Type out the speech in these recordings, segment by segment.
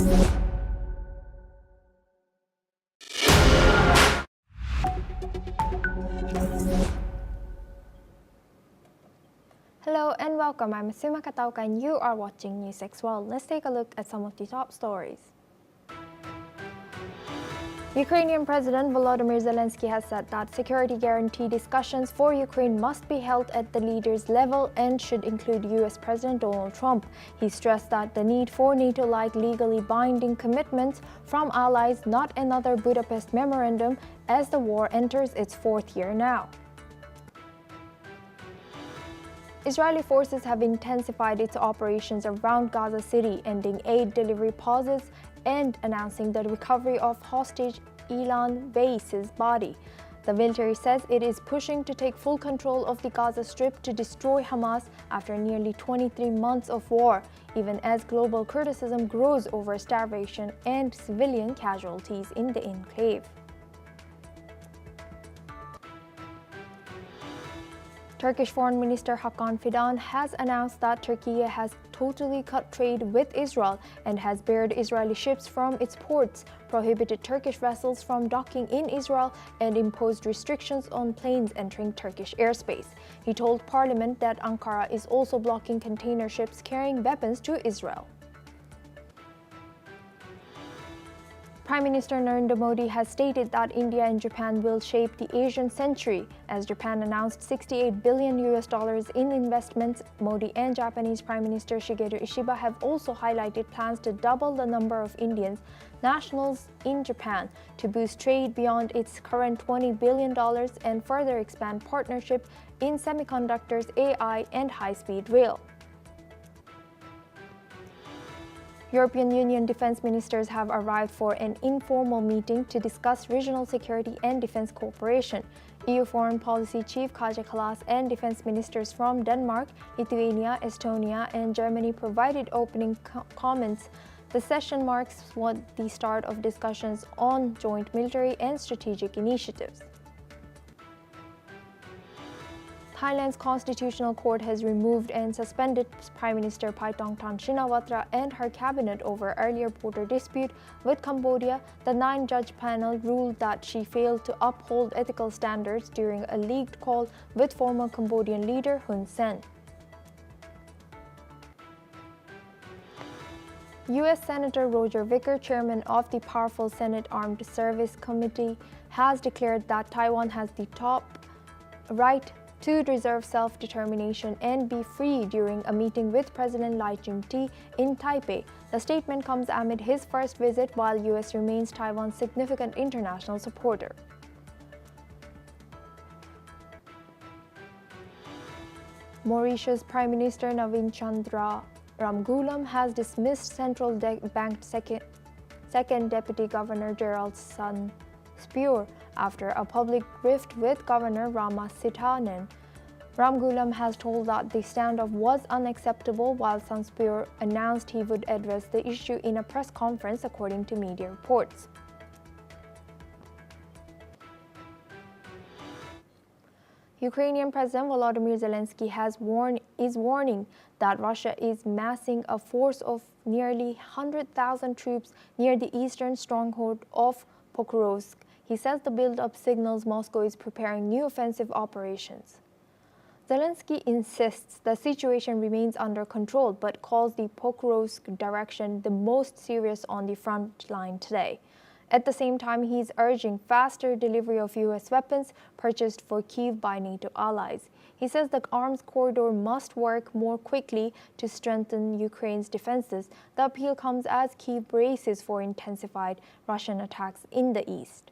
Hello and welcome. I'm Sima Katauka and you are watching NewsX World. Let's take a look at some of the top stories. Ukrainian President Volodymyr Zelensky has said that security guarantee discussions for Ukraine must be held at the leaders' level and should include US President Donald Trump. He stressed that the need for NATO-like legally binding commitments from allies, not another Budapest memorandum, as the war enters its fourth year now. Israeli forces have intensified its operations around Gaza City, ending aid delivery pauses and announcing the recovery of hostage Ilan Base's body. The military says it is pushing to take full control of the Gaza Strip to destroy Hamas after nearly 23 months of war, even as global criticism grows over starvation and civilian casualties in the enclave. Turkish Foreign Minister Hakan Fidan has announced that Turkey has totally cut trade with Israel and has barred Israeli ships from its ports, prohibited Turkish vessels from docking in Israel, and imposed restrictions on planes entering Turkish airspace. He told Parliament that Ankara is also blocking container ships carrying weapons to Israel. Prime Minister Narendra Modi has stated that India and Japan will shape the Asian century. As Japan announced $68 billion in investments, Modi and Japanese Prime Minister Shigeru Ishiba have also highlighted plans to double the number of Indian nationals in Japan to boost trade beyond its current $20 billion and further expand partnership in semiconductors, AI, and high-speed rail. European Union defense ministers have arrived for an informal meeting to discuss regional security and defense cooperation. EU Foreign Policy Chief Kaja Kallas and defense ministers from Denmark, Lithuania, Estonia, and Germany provided opening comments. The session marks the start of discussions on joint military and strategic initiatives. Thailand's Constitutional Court has removed and suspended Prime Minister Paetongtarn Shinawatra and her cabinet over earlier border dispute with Cambodia. The 9-judge panel ruled that she failed to uphold ethical standards during a leaked call with former Cambodian leader Hun Sen. U.S. Senator Roger Wicker, chairman of the powerful Senate Armed Services Committee, has declared that Taiwan has the top right to reserve self-determination and be free during a meeting with President Lai Ching-te in Taipei. The statement comes amid his first visit while U.S. remains Taiwan's significant international supporter. Mauritius Prime Minister Navin Chandra Ramgoolam has dismissed Central Bank Second Deputy Governor Gerald Sanspure after a public rift with Governor Rama Sitanen. Ramgoolam has told that the standoff was unacceptable, while Sanspure announced he would address the issue in a press conference, according to media reports. Ukrainian President Volodymyr Zelensky is warning that Russia is massing a force of nearly 100,000 troops near the eastern stronghold of Pokrovsk. He says the build-up signals Moscow is preparing new offensive operations. Zelensky insists the situation remains under control, but calls the Pokrovsk direction the most serious on the front line today. At the same time, he is urging faster delivery of U.S. weapons purchased for Kyiv by NATO allies. He says the arms corridor must work more quickly to strengthen Ukraine's defenses. The appeal comes as Kyiv braces for intensified Russian attacks in the east.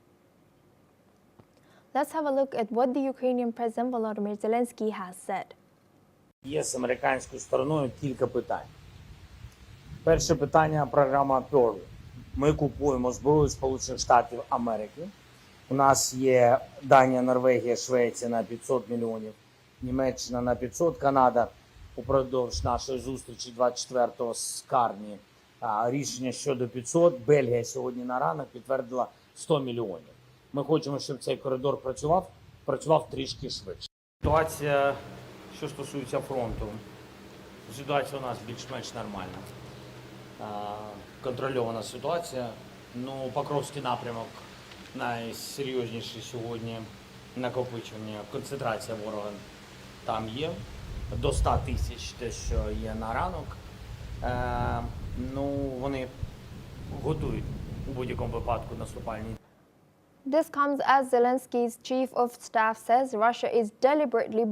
Let's have a look at what the Ukrainian President Volodymyr Zelensky has said. Є з американською стороною кілька питань. Перше питання – програма PLO. Ми купуємо зброю Сполучених Штатів Америки. У нас є Данія, Норвегія, Швеція на 500 мільйонів, Німеччина на 500, Канада упродовж нашої зустрічі 24-го з Карні. Рішення щодо 500, Бельгія сьогодні на ранок підтвердила 100 мільйонів. Ми хочемо, щоб цей коридор працював трішки швидше. Ситуація, що стосується фронту, ситуація у нас більш-менш нормальна. контрольована ситуація. Ну, Покровський напрямок найсерйозніше сьогодні накопичення, концентрація ворога там є. До 100 тисяч, те, що є на ранок. Ну, вони готують у будь-якому випадку наступальні. This comes as Zelensky's chief of staff says Russia is deliberately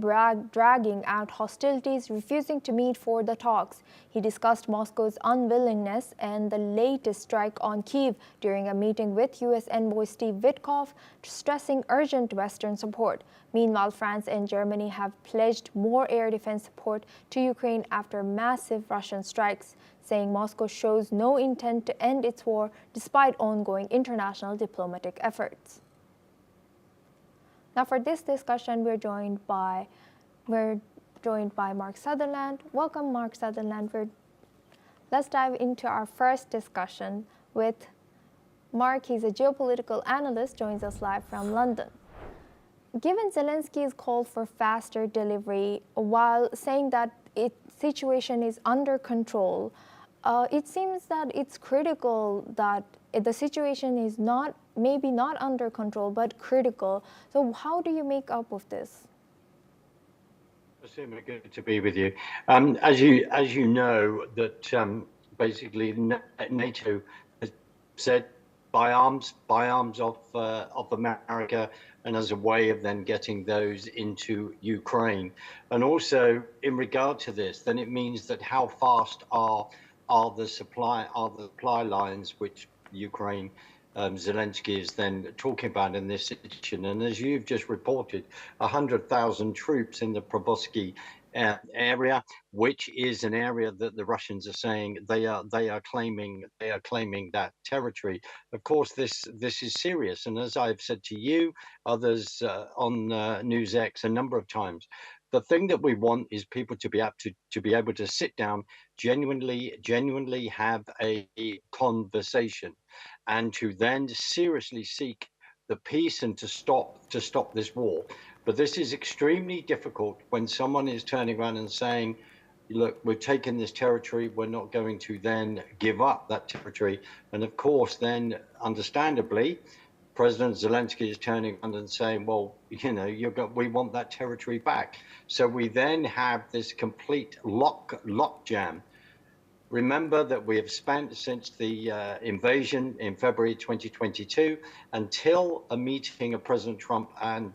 dragging out hostilities, refusing to meet for the talks. He discussed Moscow's unwillingness and the latest strike on Kyiv during a meeting with U.S. envoy Steve Witkoff, stressing urgent Western support. Meanwhile, France and Germany have pledged more air defense support to Ukraine after massive Russian strikes, saying Moscow shows no intent to end its war despite ongoing international diplomatic efforts. Now, for this discussion, we're joined by Mark Sutherland. Welcome, Mark Sutherland. Let's dive into our first discussion with Mark. He's a geopolitical analyst, joins us live from London. Given Zelensky's call for faster delivery, while saying that the situation is under control, it seems that it's critical that the situation is maybe not under control, but critical. So how do you make up of this? Asuma, good to be with you. As you know, that basically NATO has said buy arms of America, and as a way of then getting those into Ukraine. And also in regard to this, then it means that how fast are the supply lines which Ukraine Zelensky is then talking about in this situation. And as you've just reported, 100,000 troops in the Pokrovsk area, which is an area that the Russians are saying they are claiming that territory. Of course, this is serious, and as I've said to you, others on NewsX a number of times, the thing that we want is people to be able to sit down, genuinely have a conversation, and to then seriously seek the peace and to stop this war. But this is extremely difficult when someone is turning around and saying, look, we've taken this territory, we're not going to then give up that territory. And of course, then understandably, President Zelensky is turning around and saying, well, you know, we want that territory back. So we then have this complete lockjam. Remember that we have spent since the invasion in February 2022 until a meeting of President Trump and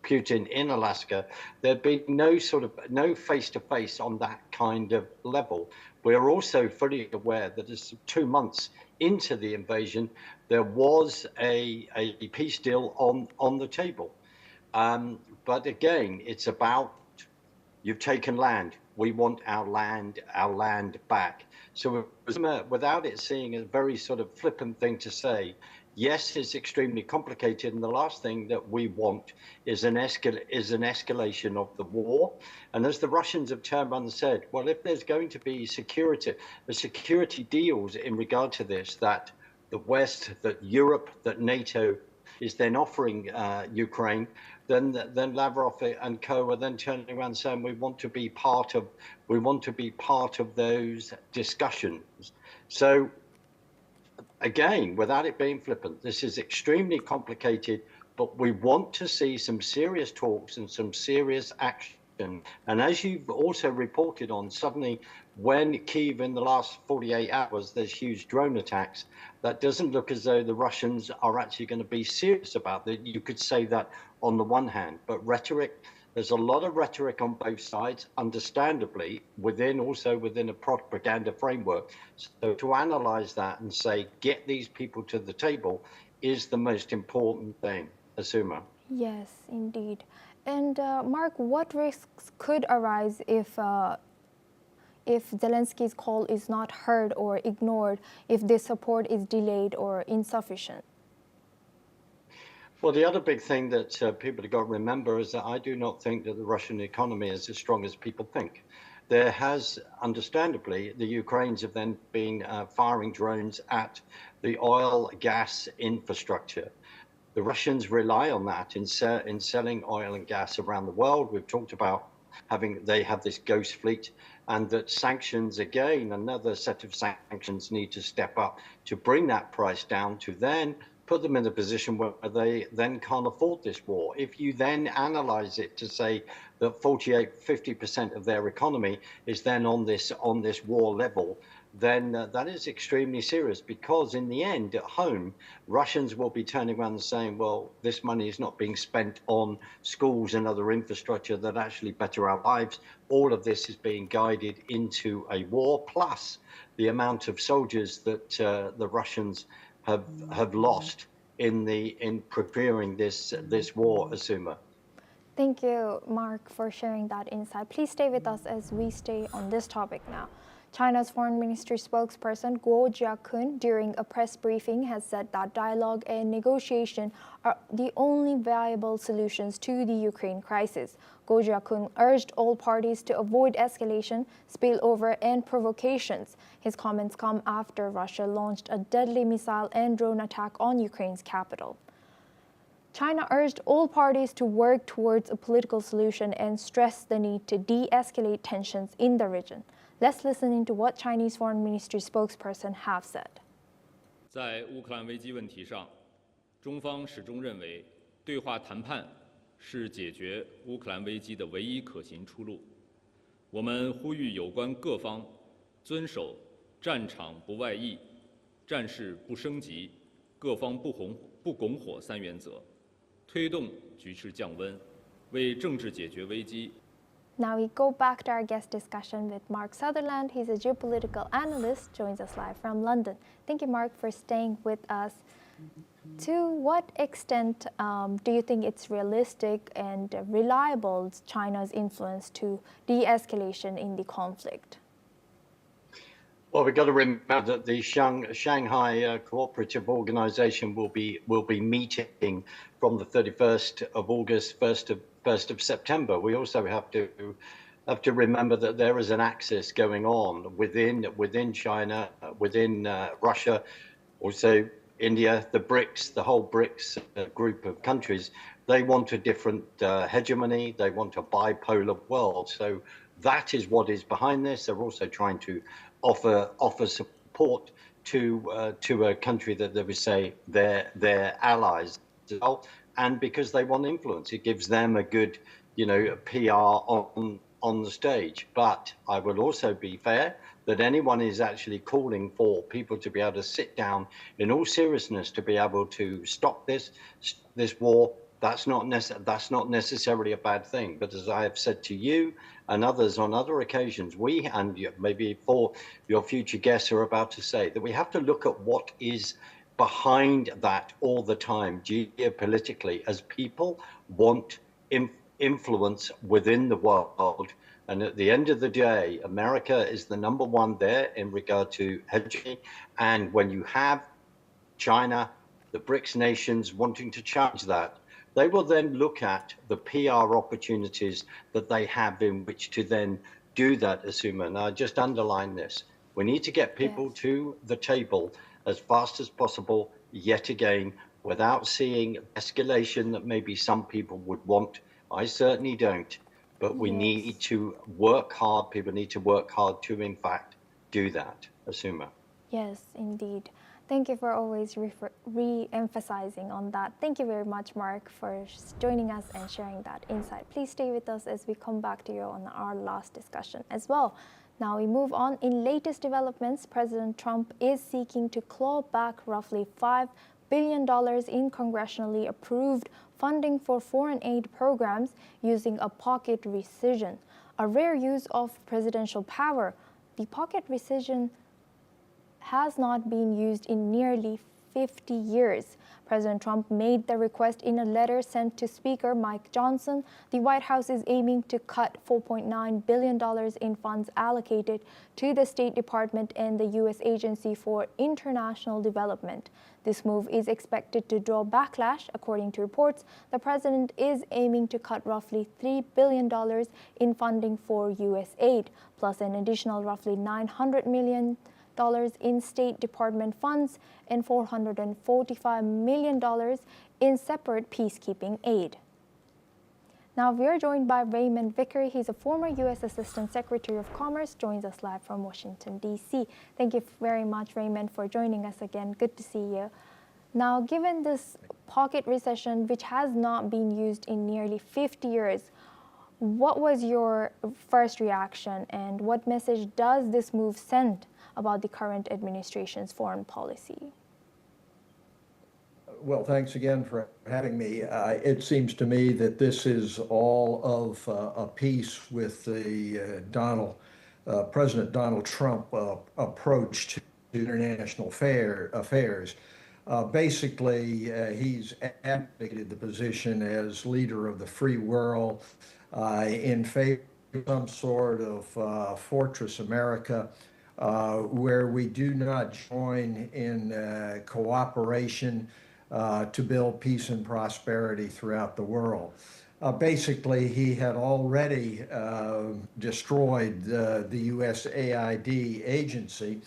Putin in Alaska, there'd been no face-to-face on that kind of level. We're also fully aware that as 2 months into the invasion, there was a peace deal on the table. But again, it's about, you've taken land. We want our land back. So without it seeing a very sort of flippant thing to say, yes, it's extremely complicated. And the last thing that we want is an escalation of the war. And as the Russians have turned around and said, well, if there's going to be security deals in regard to this, that the West, that Europe, that NATO is then offering Ukraine, then Lavrov and co are then turning around saying we want to be part of those discussions. So again, without it being flippant, this is extremely complicated, but we want to see some serious talks and some serious action. And as you've also reported on, suddenly when Kyiv in the last 48 hours, there's huge drone attacks, that doesn't look as though the Russians are actually going to be serious about it. You could say that on the one hand, but rhetoric, there's a lot of rhetoric on both sides, understandably, within a propaganda framework. So to analyze that and say, get these people to the table is the most important thing. Asuma. Yes, indeed. And Mark, what risks could arise if Zelensky's call is not heard or ignored, if this support is delayed or insufficient? Well, the other big thing that people have got to remember is that I do not think that the Russian economy is as strong as people think. There has, understandably, the Ukrainians have then been firing drones at the oil, gas infrastructure. The Russians rely on that in selling oil and gas around the world. We've talked about they have this ghost fleet, and that sanctions, again, another set of sanctions need to step up to bring that price down to then put them in a position where they then can't afford this war. If you then analyze it to say that 50% of their economy is then on this war level, then that is extremely serious, because in the end, at home, Russians will be turning around and saying, well, this money is not being spent on schools and other infrastructure that actually better our lives. All of this is being guided into a war, plus the amount of soldiers that the Russians have lost in preparing this war, Asuma. Thank you, Mark, for sharing that insight. Please stay with us as we stay on this topic now. China's foreign ministry spokesperson Guo Jiakun, during a press briefing, has said that dialogue and negotiation are the only viable solutions to the Ukraine crisis. Guo Jiakun urged all parties to avoid escalation, spillover, and provocations. His comments come after Russia launched a deadly missile and drone attack on Ukraine's capital. China urged all parties to work towards a political solution and stressed the need to de-escalate tensions in the region. Let's listen into what Chinese Foreign Ministry spokesperson have said. 在乌克兰危机问题上，中方始终认为，对话谈判是解决乌克兰危机的唯一可行出路。我们呼吁有关各方遵守战场不外溢、战事不升级、各方不拱火三原则，推动局势降温，为政治解决危机。 Now we go back to our guest discussion with Mark Sutherland. He's a geopolitical analyst, joins us live from London. Thank you, Mark, for staying with us. To what extent do you think it's realistic and reliable, China's influence to de-escalation in the conflict? Well, we've got to remember that the Shanghai Cooperative Organization will be meeting from the 31st of August, 1st of September. We also have to remember that there is an axis going on within China, within Russia, also India, the BRICS, the whole BRICS group of countries. They want a different hegemony. They want a bipolar world. So that is what is behind this. They're also trying to offer support to a country that they would say they're allies as well, and because they want influence, it gives them a good, PR on the stage. But I will also be fair that anyone is actually calling for people to be able to sit down in all seriousness to be able to stop this war. That's not necessarily a bad thing. But as I have said to you and others on other occasions, we, and maybe for your future guests, are about to say that we have to look at what is behind that all the time geopolitically, as people want influence within the world. And at the end of the day, America is the number one there in regard to hegemony. And when you have China, the BRICS nations wanting to challenge that, they will then look at the PR opportunities that they have in which to then do that, Asuma. And I just underline this. We need to get people to the table as fast as possible, yet again, without seeing escalation that maybe some people would want. I certainly don't. But we need to work hard. People need to work hard to, in fact, do that, Asuma. Yes, indeed. Thank you for always re-emphasizing on that. Thank you very much, Mark, for joining us and sharing that insight. Please stay with us as we come back to you on our last discussion as well. Now we move on. In latest developments, President Trump is seeking to claw back roughly $5 billion in congressionally approved funding for foreign aid programs using a pocket rescission, a rare use of presidential power. The pocket rescission has not been used in nearly 50 years. President Trump made the request in a letter sent to Speaker Mike Johnson. The White House is aiming to cut $4.9 billion in funds allocated to the State Department and the U.S. Agency for International Development. This move is expected to draw backlash. According to reports, the president is aiming to cut roughly $3 billion in funding for U.S. aid, plus an additional roughly $900 million in State Department funds and $445 million in separate peacekeeping aid. Now we are joined by Raymond Vickery. He's a former U.S. Assistant Secretary of Commerce, joins us live from Washington, D.C. Thank you very much, Raymond, for joining us again. Good to see you. Now, given this pocket recession, which has not been used in nearly 50 years, what was your first reaction and what message does this move send about the current administration's foreign policy? Well, thanks again for having me. It seems to me that this is all of a piece with the President Donald Trump approach to international affairs. Basically, he's advocated the position as leader of the free world in favor of some sort of fortress America, where we do not join in cooperation to build peace and prosperity throughout the world. Basically, he had already destroyed the USAID agency.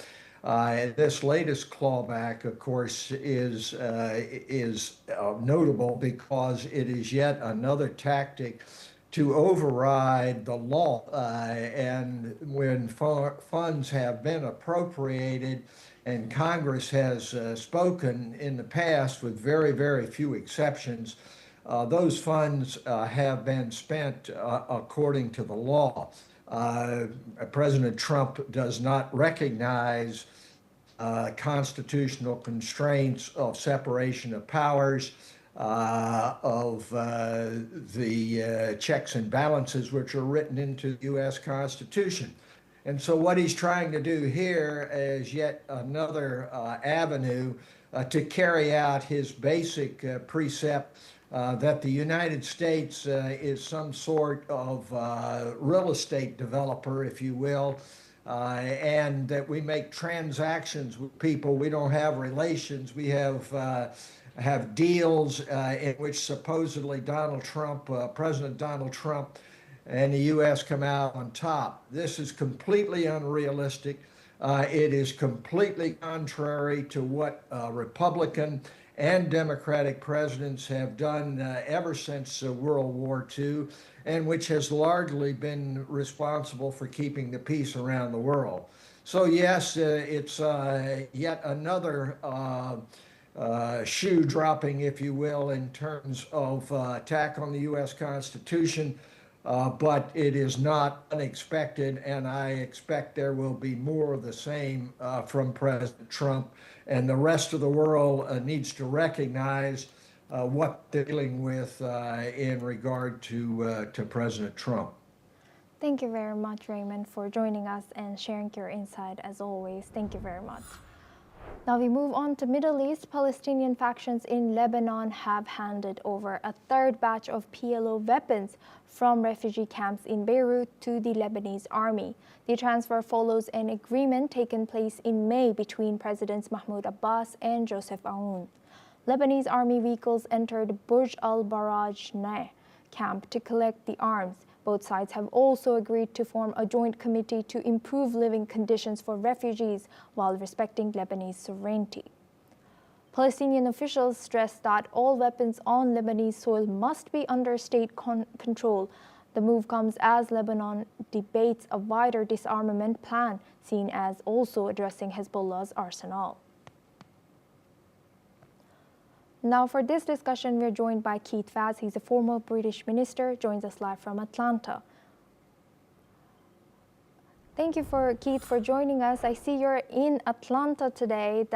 This latest clawback, of course, is notable because it is yet another tactic to override the law. And when funds have been appropriated, and Congress has spoken in the past with very, very few exceptions, those funds have been spent according to the law. President Trump does not recognize constitutional constraints of separation of powers, of the checks and balances which are written into the U.S. Constitution. And so what he's trying to do here is yet another avenue to carry out his basic precept that the United States is some sort of real estate developer, if you will, and that we make transactions with people. We don't have relations. We have deals in which supposedly President Donald Trump and the U.S. come out on top. This is completely unrealistic. It is completely contrary to what Republican and Democratic presidents have done ever since World War II, and which has largely been responsible for keeping the peace around the world. So yes, it's yet another shoe dropping, if you will, in terms of attack on the U.S. Constitution. But it is not unexpected, and I expect there will be more of the same from President Trump. And the rest of the world needs to recognize what they're dealing with in regard to President Trump. Thank you very much, Raymond, for joining us and sharing your insight as always. Thank you very much. Now we move on to Middle East. Palestinian factions in Lebanon have handed over a third batch of PLO weapons from refugee camps in Beirut to the Lebanese Army. The transfer follows an agreement taken place in May between Presidents Mahmoud Abbas and Joseph Aoun. Lebanese Army vehicles entered Burj al-Barajneh camp to collect the arms. Both sides have also agreed to form a joint committee to improve living conditions for refugees while respecting Lebanese sovereignty. Palestinian officials stressed that all weapons on Lebanese soil must be under state control. The move comes as Lebanon debates a wider disarmament plan, seen as also addressing Hezbollah's arsenal. Now for this discussion, we're joined by Keith Vaz. He's a former British minister, joins us live from Atlanta. Thank you, Keith, for joining us. I see you're in Atlanta today.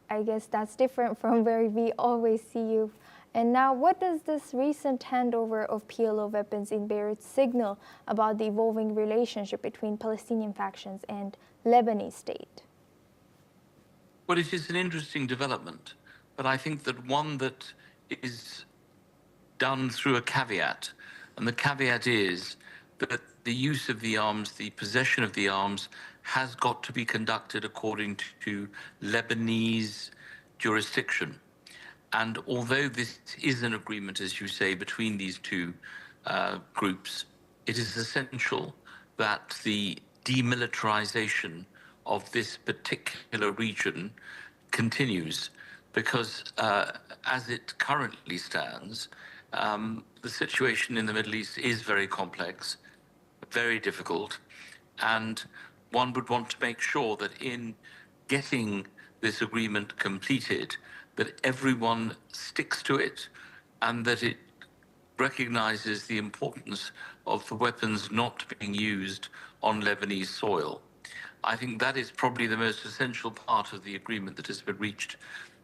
I guess that's different from where we always see you. And now, what does this recent handover of PLO weapons in Beirut signal about the evolving relationship between Palestinian factions and Lebanese state? Well, it is an interesting development. But I think that one that is done through a caveat, and the caveat is that the use of the arms, the possession of the arms, has got to be conducted according to Lebanese jurisdiction. And although this is an agreement, as you say, between these two groups, it is essential that the demilitarization of this particular region continues. Because as it currently stands, The situation in the Middle East is very complex, very difficult, and one would want to make sure that in getting this agreement completed, that everyone sticks to it and that it recognizes the importance of the weapons not being used on Lebanese soil. I think that is probably the most essential part of the agreement that has been reached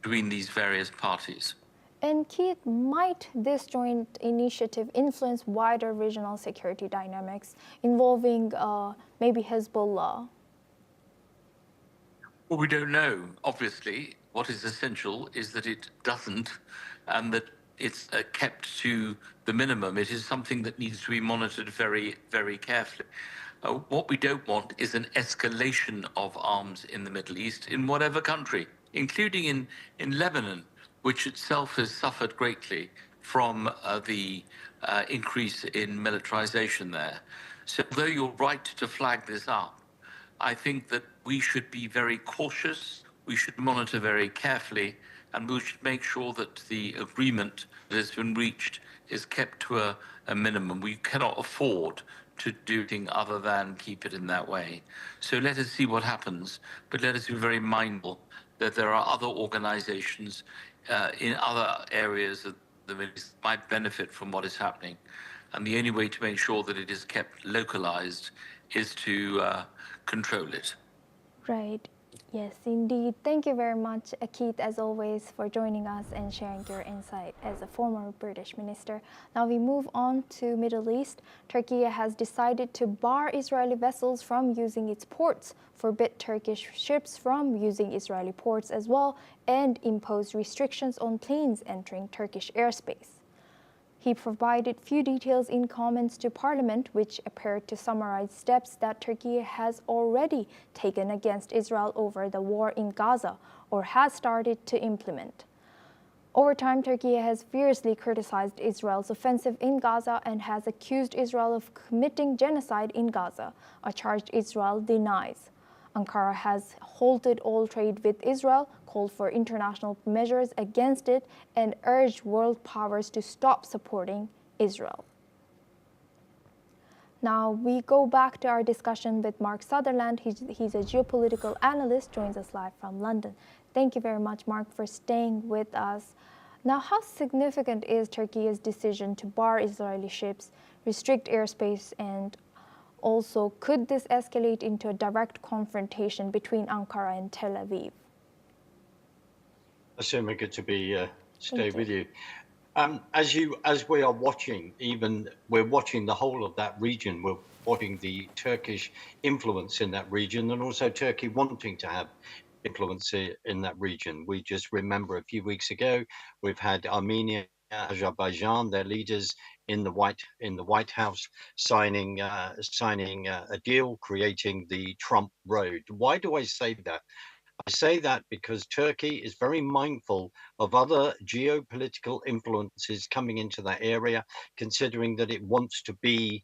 between these various parties. And Keith, might this joint initiative influence wider regional security dynamics involving maybe Hezbollah? Well, we don't know. Obviously, what is essential is that it doesn't, and that it's kept to the minimum. It is something that needs to be monitored very, very carefully. What we don't want is an escalation of arms in the Middle East in whatever country, including in Lebanon, which itself has suffered greatly from the increase in militarization there. So although you're right to flag this up, I think that we should be very cautious, we should monitor very carefully, and we should make sure that the agreement that has been reached is kept to a minimum. We cannot afford to do anything other than keep it in that way. So let us see what happens, but let us be very mindful that there are other organizations in other areas of the Middle East that might benefit from what is happening. And the only way to make sure that it is kept localized is to control it. Right. Yes, indeed. Thank you very much, Keith, as always, for joining us and sharing your insight as a former British minister. Now we move on to Middle East. Turkey has decided to bar Israeli vessels from using its ports, forbid Turkish ships from using Israeli ports as well, and impose restrictions on planes entering Turkish airspace. He provided few details in comments to Parliament, which appeared to summarize steps that Turkey has already taken against Israel over the war in Gaza or has started to implement. Over time, Turkey has fiercely criticized Israel's offensive in Gaza and has accused Israel of committing genocide in Gaza, a charge Israel denies. Ankara has halted all trade with Israel, called for international measures against it, and urged world powers to stop supporting Israel. Now we go back to our discussion with Mark Sutherland. He's a geopolitical analyst, joins us live from London. Thank you very much, Mark, for staying with us. Now, how significant is Turkey's decision to bar Israeli ships, restrict airspace, and also, could this escalate into a direct confrontation between Ankara and Tel Aviv? Asuma, good to stay with you. As we are watching, we're watching the whole of that region. We're watching the Turkish influence in that region, and also Turkey wanting to have influence in that region. We just remember a few weeks ago, we've had Armenia, Azerbaijan, their leaders in the White House signing a deal, creating the Trump Road. Why do I say that? I say that because Turkey is very mindful of other geopolitical influences coming into that area, considering that it wants to be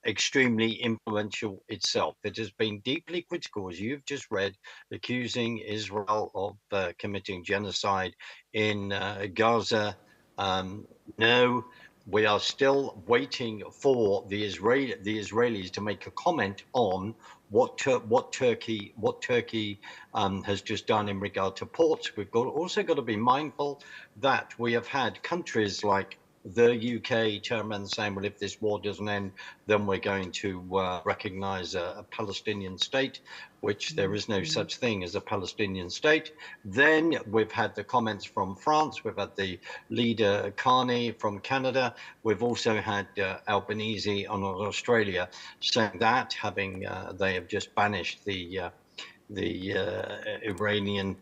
extremely influential itself. It has been deeply critical, as you've just read, accusing Israel of committing genocide in Gaza. No, we are still waiting for the Israelis to make a comment on what Turkey has just done in regard to ports. We've also got to be mindful that we have had countries like the UK turn around saying, well, if this war doesn't end, then we're going to recognize a Palestinian state, which there is no such thing as a Palestinian state. Then we've had the comments from France. We've had the leader Carney from Canada. We've also had Albanese on Australia saying that, they have just banished the Iranian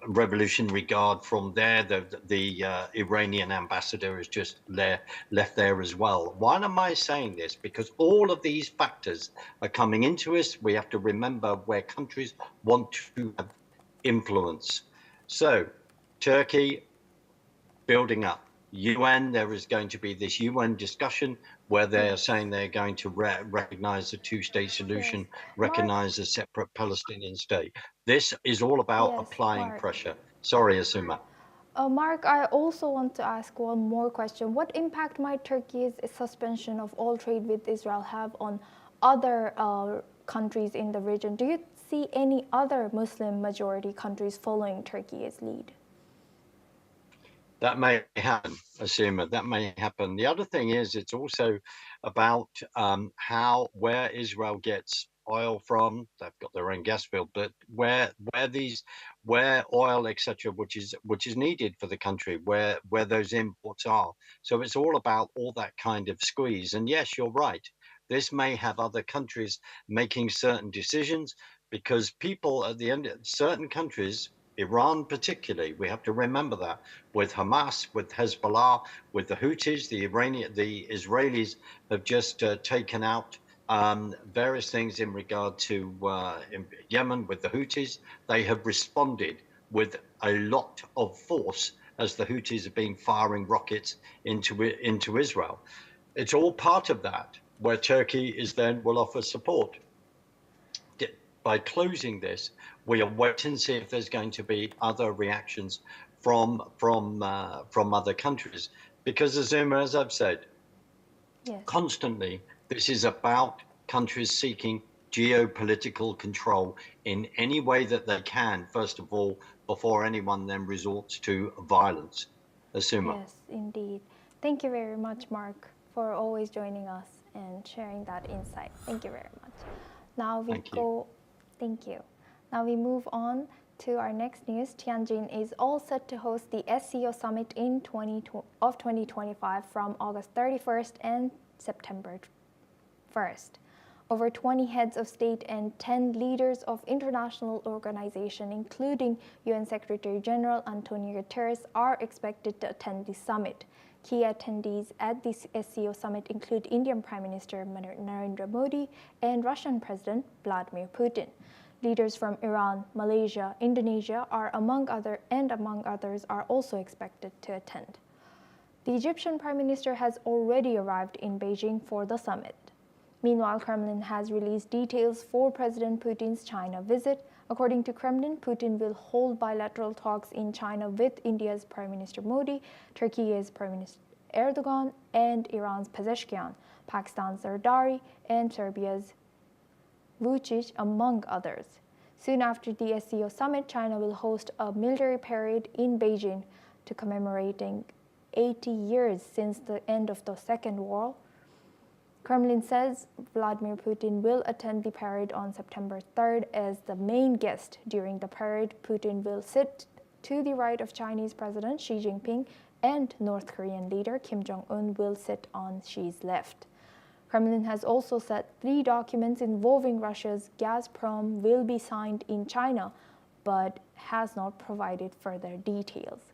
Revolutionary Guard from there. The Iranian ambassador is just left there as well. Why am I saying this? Because all of these factors are coming into us. We have to remember where countries want to have influence. So Turkey building up. UN, there is going to be this UN discussion where they are saying they're going to recognize the two-state solution, recognize a separate Palestinian state. This is all about applying pressure. Sorry, Asuma. Mark, I also want to ask one more question. What impact might Turkey's suspension of all trade with Israel have on other countries in the region? Do you see any other Muslim majority countries following Turkey's lead? That may happen, Asuma. That may happen. The other thing is, it's also about where Israel gets oil from. They've got their own gas field, but where oil, etc., which is needed for the country, where those imports are. So it's all about all that kind of squeeze. And yes, you're right. This may have other countries making certain decisions, because people at the end, certain countries, Iran particularly, we have to remember that, with Hamas, with Hezbollah, with the Houthis, the Israelis have just taken out various things in regard to in Yemen with the Houthis. They have responded with a lot of force as the Houthis have been firing rockets into Israel. It's all part of that, where Turkey will offer support. By closing this, we are waiting to see if there's going to be other reactions from other countries, because Azuma, as I've said, Yes. constantly, this is about countries seeking geopolitical control in any way that they can, first of all, before anyone then resorts to violence. Azuma. Yes, indeed. Thank you very much, Mark, for always joining us and sharing that insight. Thank you very much. Now we Thank you. Thank you. Now we move on to our next news. Tianjin is all set to host the SCO summit of 2025 from August 31st and September 1st. Over 20 heads of state and 10 leaders of international organizations, including UN Secretary General Antonio Guterres, are expected to attend the summit. Key attendees at the SCO summit include Indian Prime Minister Narendra Modi and Russian President Vladimir Putin. Leaders from Iran, Malaysia, Indonesia among others are also expected to attend. The Egyptian Prime Minister has already arrived in Beijing for the summit. Meanwhile, Kremlin has released details for President Putin's China visit. According to Kremlin, Putin will hold bilateral talks in China with India's Prime Minister Modi, Turkey's Prime Minister Erdogan, and Iran's Pezeshkian, Pakistan's Zardari, and Serbia's Vučić, among others. Soon after the SCO summit, China will host a military parade in Beijing to commemorating 80 years since the end of the Second War. Kremlin says Vladimir Putin will attend the parade on September 3rd as the main guest. During the parade, Putin will sit to the right of Chinese President Xi Jinping, and North Korean leader Kim Jong-un will sit on Xi's left. Kremlin has also said 3 documents involving Russia's Gazprom will be signed in China, but has not provided further details.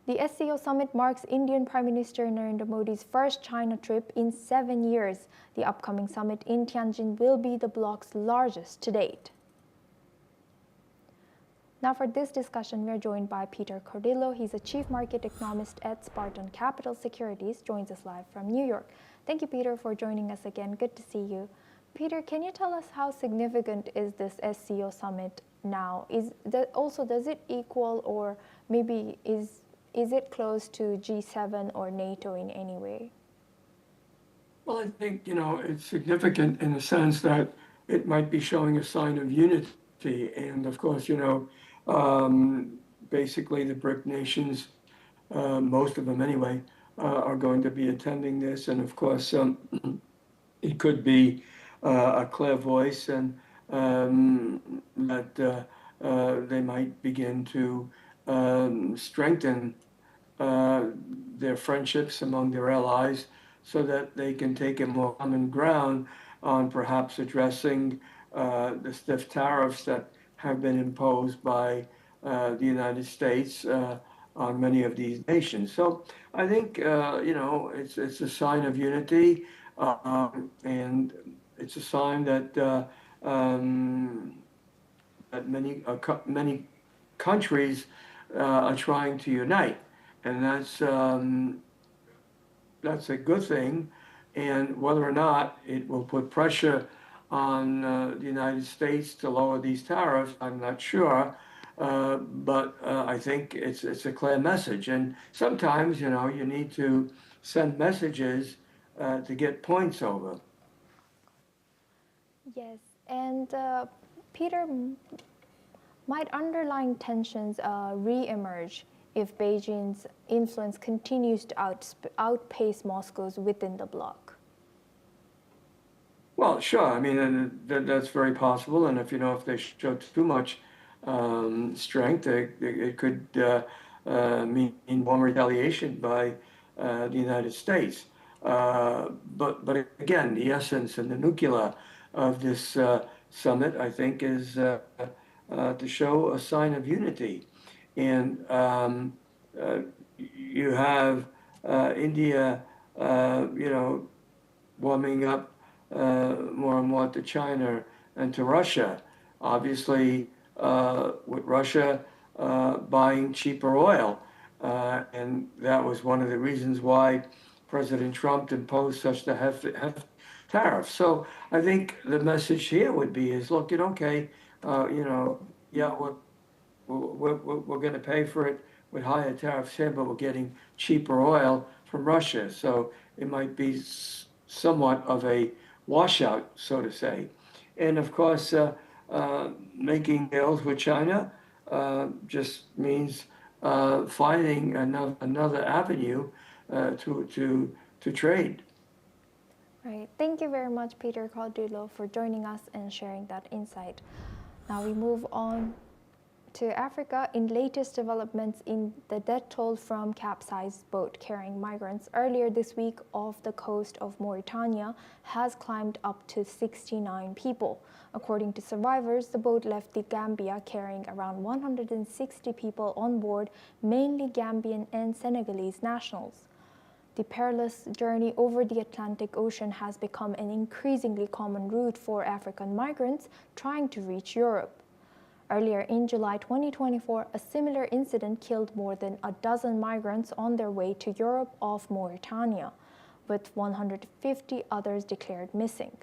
The SCO summit marks Indian Prime Minister Narendra Modi's first China trip in 7 years. The upcoming summit in Tianjin will be the bloc's largest to date. Now for this discussion, we are joined by Peter Cordillo. He's a chief market economist at Spartan Capital Securities, joins us live from New York. Thank you, Peter, for joining us again. Good to see you. Peter, can you tell us how significant is this SCO summit now? Does it equal, or maybe is it close to G7 or NATO in any way? Well, I think, it's significant in the sense that it might be showing a sign of unity. And of course, basically the BRIC nations, most of them anyway, are going to be attending this. And of course, it could be a clear voice, and that they might begin to strengthen their friendships among their allies, so that they can take a more common ground on perhaps addressing the stiff tariffs that have been imposed by the United States on many of these nations. So I think it's a sign of unity, and it's a sign that that many countries are trying to unite. And that's a good thing. And whether or not it will put pressure on the United States to lower these tariffs, I'm not sure. But I think it's a clear message. And sometimes, you know, you need to send messages to get points over. Yes, and Peter, might underlying tensions re-emerge if Beijing's influence continues to outpace Moscow's within the bloc? Well, sure. I mean, that's very possible. And if, you know, if they show too much strength, it could mean more retaliation by the United States. But again, the essence and the nucleus of this summit, I think, is to show a sign of unity. And you have India, you know, warming up more and more to China and to Russia. Obviously, with Russia buying cheaper oil. And that was one of the reasons why President Trump imposed such a hefty tariff. So I think the message here would be is, look, you know, okay, you know, yeah, we're going to pay for it with higher tariffs here, but we're getting cheaper oil from Russia. So it might be somewhat of a washout, so to say. And of course, making deals with China just means finding another avenue to trade. Right. Thank you very much, Peter Caldulo, for joining us and sharing that insight. Now we move on to Africa. In latest developments in the death toll from capsized boat carrying migrants earlier this week off the coast of Mauritania has climbed up to 69 people. According to survivors, the boat left the Gambia carrying around 160 people on board, mainly Gambian and Senegalese nationals. The perilous journey over the Atlantic Ocean has become an increasingly common route for African migrants trying to reach Europe. Earlier in July 2024, a similar incident killed more than a dozen migrants on their way to Europe off Mauritania, with 150 others declared missing.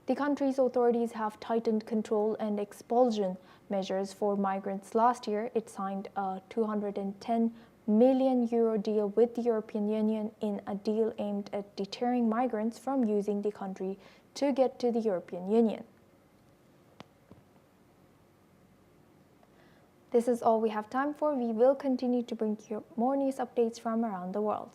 The country's authorities have tightened control and expulsion measures for migrants. Last year, it signed a €210 million deal with the European Union in a deal aimed at deterring migrants from using the country to get to the European Union. This is all we have time for. We will continue to bring you more news updates from around the world.